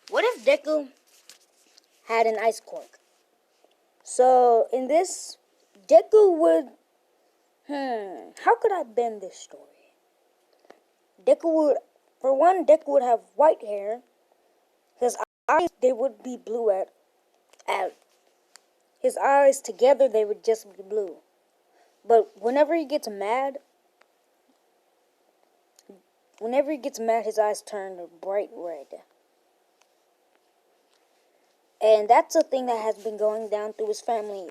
What if Deku had an ice quirk? So in this, Deku would. How could I bend this story? Deku would, for one, Deku would have white hair. His eyes, they would be blue at his eyes together, they would just be blue. But whenever he gets mad, his eyes turn bright red. And that's a thing that has been going down through his family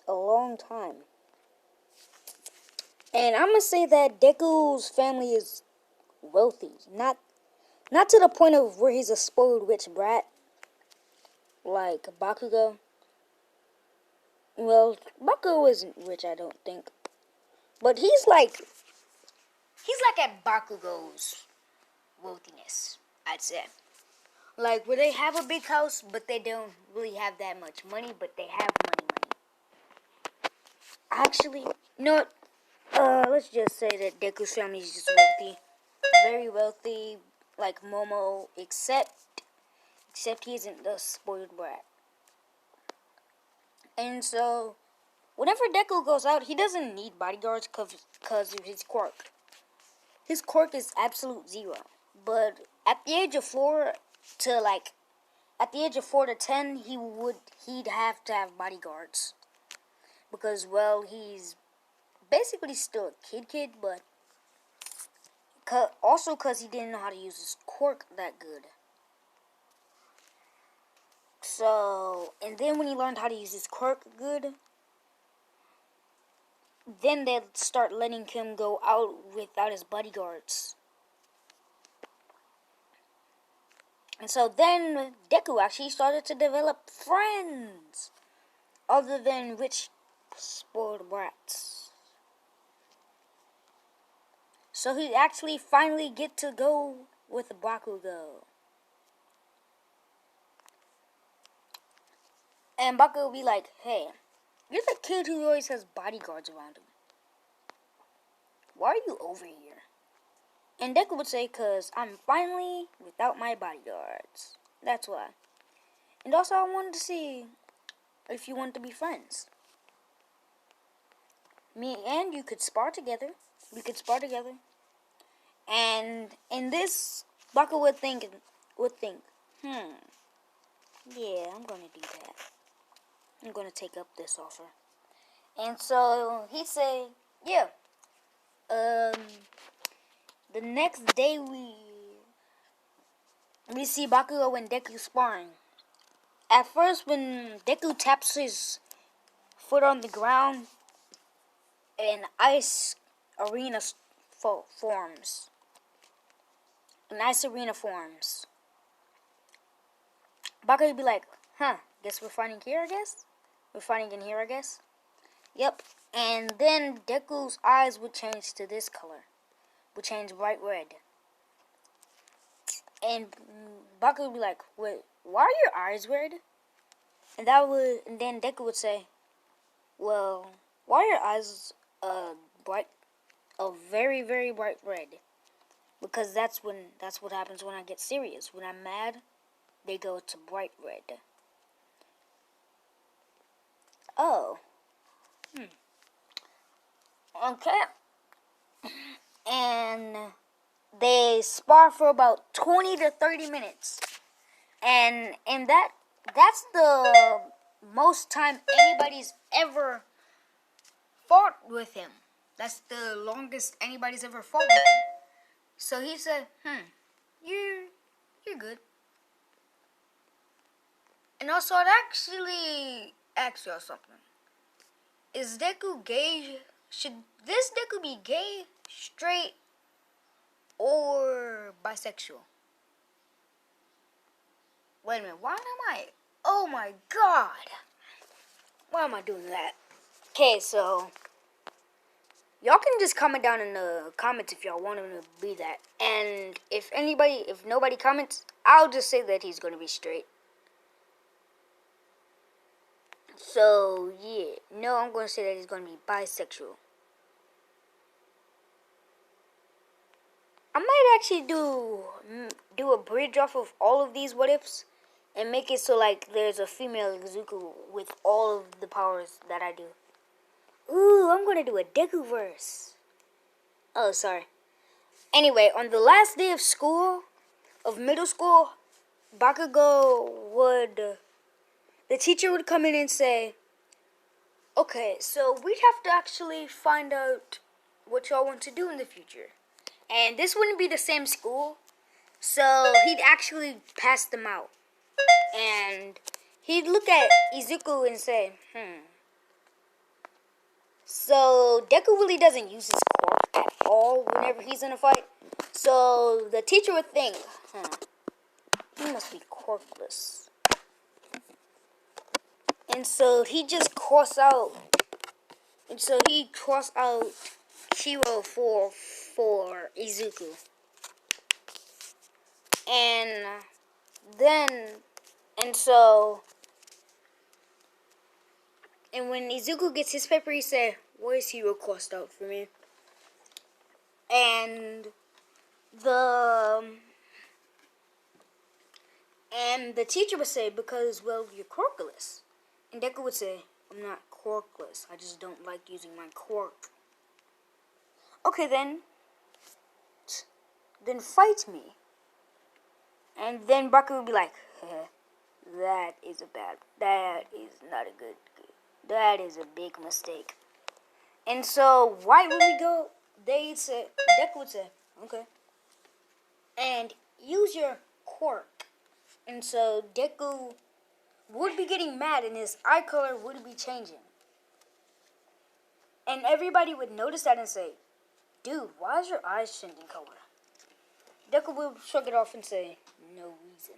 a long time. And I'm gonna say that Deku's family is wealthy, not to the point of where he's a spoiled rich brat like Bakugo. Well, Bakugo isn't rich, I don't think, but he's like at Bakugo's wealthiness, I'd say. Like where they have a big house, but they don't really have that much money, but they have money. Actually, you know what? Let's just say that Deku's family is just wealthy, very wealthy, like Momo, except he isn't the spoiled brat. And so, whenever Deku goes out, he doesn't need bodyguards because of his quirk. His quirk is absolute zero. But at the age of 4 to 10, he'd have to have bodyguards because, well, he's basically still a kid, but also because he didn't know how to use his quirk that good. So, and then when he learned how to use his quirk good, then they'd start letting him go out without his bodyguards. And so then Deku actually started to develop friends other than rich spoiled brats. So he'd actually finally get to go with Bakugo. And Bakugo would be like, hey, you're the kid who always has bodyguards around him. Why are you over here? And Deku would say, cause I'm finally without my bodyguards. That's why. And also I wanted to see if you want to be friends. Me and you could spar together. We could spar together. And in this, Bakugo would think, yeah, I'm gonna do that. I'm gonna take up this offer. And so he'd say, yeah. The next day we see Bakugo and Deku sparring. At first, when Deku taps his foot on the ground, an ice arena forms. An ice arena forms. Bakugo would be like, guess we're fighting here, I guess? We're fighting in here, I guess? Yep. And then Deku's eyes would change to this color. Would change bright red. And Bakugo would be like, wait, why are your eyes red? And then Deku would say, well, why are your eyes very, very bright red? Because that's what happens when I get serious. When I'm mad, they go to bright red. Oh. Okay. And they spar for about 20 to 30 minutes. And that's the most time anybody's ever fought with him. That's the longest anybody's ever fought with him. So he said, you're good. And also, I'd actually ask y'all something. Is Deku gay? Should this Deku be gay, straight, or bisexual? Wait a minute, oh my god. Why am I doing that? Okay, so y'all can just comment down in the comments if y'all want him to be that. And if nobody comments, I'll just say that he's gonna be straight. So yeah, no, I'm gonna say that he's gonna be bisexual. I might actually do a bridge off of all of these what ifs and make it so like there's a female Izuku with all of the powers that I do. Ooh, I'm gonna do a Deku verse. Oh, sorry. Anyway, on the last day of school, of middle school, the teacher would come in and say, okay, so we'd have to actually find out what y'all want to do in the future. And this wouldn't be the same school, so he'd actually pass them out. And he'd look at Izuku and say, So Deku really doesn't use his quirk at all whenever he's in a fight. So the teacher would think, he must be quirkless. And so he just cross out. And so he cross out Shiro for Izuku. And then, and when Izuku gets his paper, he said, "Why is Hiro crossed out for me?" And the teacher would say, "Because, well, you're quirkless." And Deku would say, "I'm not quirkless. I just don't like using my quirk." Okay, then fight me. And then Baku would be like, that is that is a big mistake. And so, why would we go? Deku would say, okay. And use your quirk. And so, Deku would be getting mad and his eye color would be changing. And everybody would notice that and say, dude, why is your eyes changing color? Deku would shrug it off and say, no reason.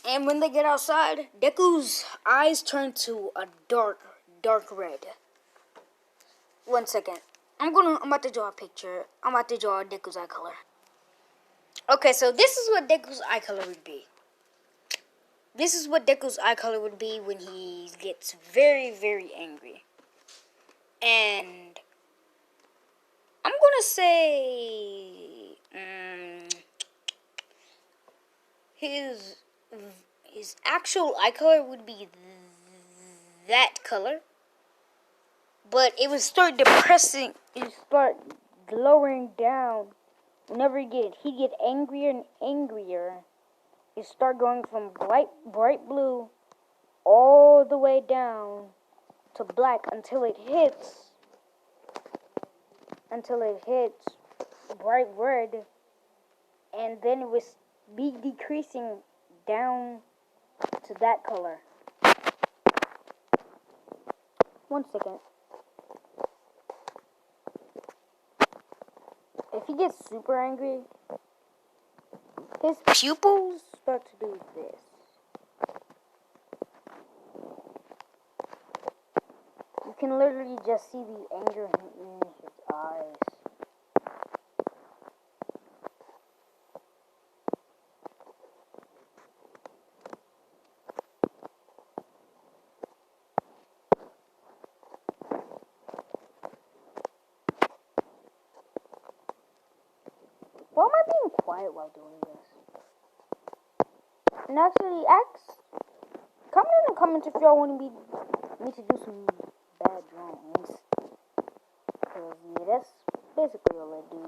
And when they get outside, Deku's eyes turn to a dark red. 1 second. I'm about to draw a picture. I'm about to draw Deku's eye color. Okay, so this is what Deku's eye color would be. This is what Deku's eye color would be when he gets very, very angry. And I'm gonna say his actual eye color would be that color, but it would start depressing. It would start lowering down whenever he'd get angrier and angrier. It start going from bright blue all the way down to black until it hits bright red, and then it would be decreasing down to that color. 1 second. If he gets super angry, his pupils start to do this. You can literally just see the anger in his eyes. Why am I being quiet while doing this? And actually, comment in the comments if y'all want me to do some bad drawings. Because, yeah, that's basically all I do.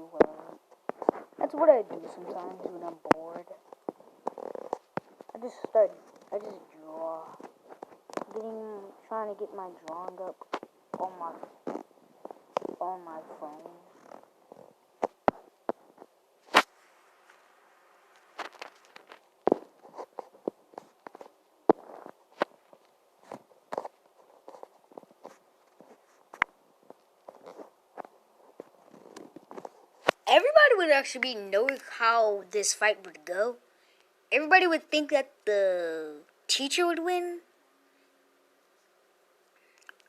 That's what I do sometimes when I'm bored. I just draw. Trying to get my drawing up on my phone. Everybody would actually know how this fight would go. Everybody would think that the teacher would win.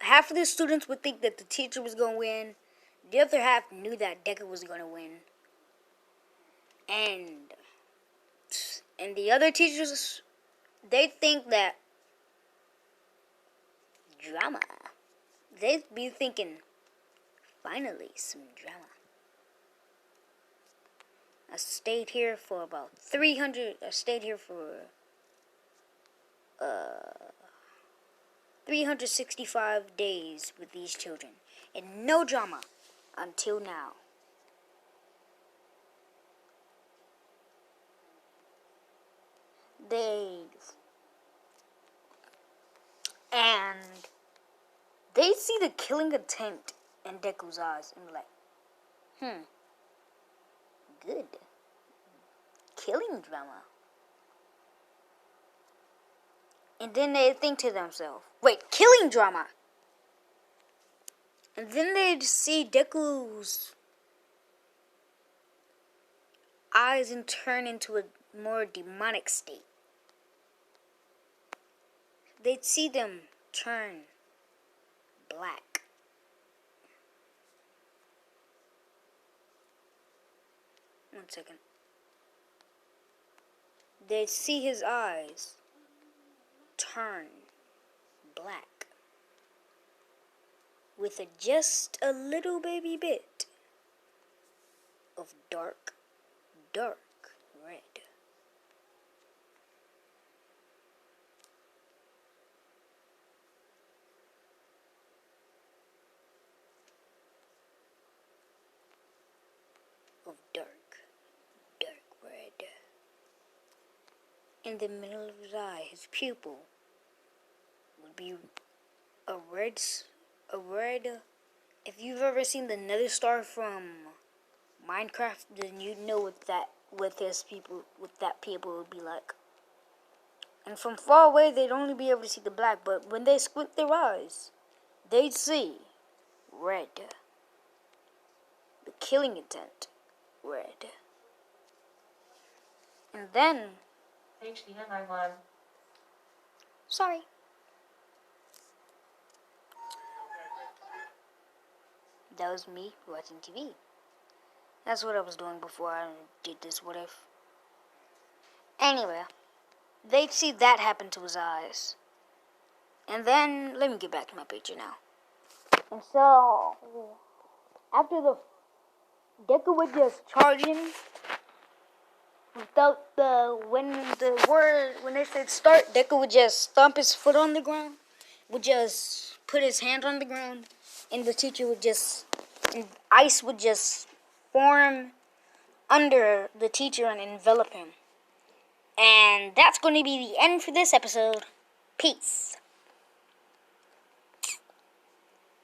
Half of the students would think that the teacher was going to win. The other half knew that Deku was going to win. And the other teachers, they think that drama. They'd be thinking, finally, some drama. I stayed here for about 300. I stayed here for 365 days with these children, and no drama until now. They see the killing intent in Deku's eyes and be like, good. Killing drama. And then they think to themselves, wait, killing drama. And then they see Deku's eyes and turn into a more demonic state. They'd see them turn black. One second. They'd see his eyes turn black with just a little baby bit of dark red. Of dark red. In the middle of his eye, his pupil would be a red. If you've ever seen the Nether Star from Minecraft, then you know what that people would be like. And from far away, they'd only be able to see the black, but when they squint their eyes, they'd see red. The killing intent, red. And then... HDMI1. Sorry. That was me watching TV. That's what I was doing before I did this what if. Anyway, they'd see that happen to his eyes. And then, let me get back to my picture now. And so, after the Deku would just charge in, without when they said start, Deku would just stomp his foot on the ground, would just put his hand on the ground, and the teacher would just, and ice would just form under the teacher and envelop him. And that's going to be the end for this episode. Peace.